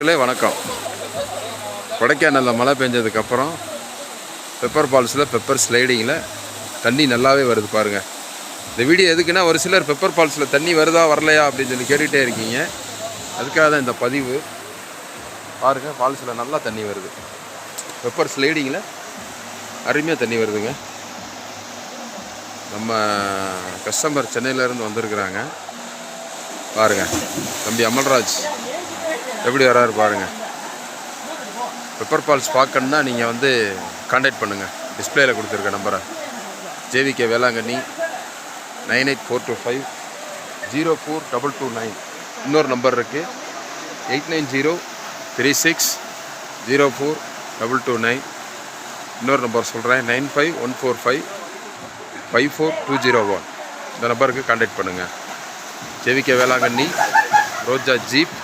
வணக்கம். கொடைக்கானலில் மழை பெஞ்சதுக்கப்புறம் பெப்பர் ஃபால்ஸில் பெப்பர் ஸ்லைடிங்கில் தண்ணி நல்லாவே வருது பாருங்கள். இந்த வீடியோ எதுக்குன்னா, ஒரு சிலர் பெப்பர் ஃபால்ஸில் தண்ணி வருதா வரலையா அப்படின்னு சொல்லி கேட்டுகிட்டே இருக்கீங்க. அதுக்காக தான் இந்த பதிவு. பாருங்கள், ஃபால்ஸில் நல்லா தண்ணி வருது. பெப்பர் ஸ்லைடிங்கில் அருமையாக தண்ணி வருதுங்க. நம்ம கஸ்டமர் சென்னையிலேருந்து வந்திருக்கிறாங்க. பாருங்கள், தம்பி அமல்ராஜ் எப்படி வராரு பாருங்கள். பெப்பர் ஃபால்ஸ் பார்க்கணுன்னா நீங்கள் வந்து கான்டாக்ட் பண்ணுங்கள். டிஸ்பிளேயில் கொடுத்துருக்க நம்பரை JVK வேளாங்கண்ணி 9842504229. இன்னொரு நம்பர் இருக்குது 8903604229. இன்னொரு நம்பர் சொல்கிறேன் 9514554201. இந்த நம்பருக்கு கான்டாக்ட் பண்ணுங்கள். JVK வேளாங்கண்ணி, ரோஜா ஜீப்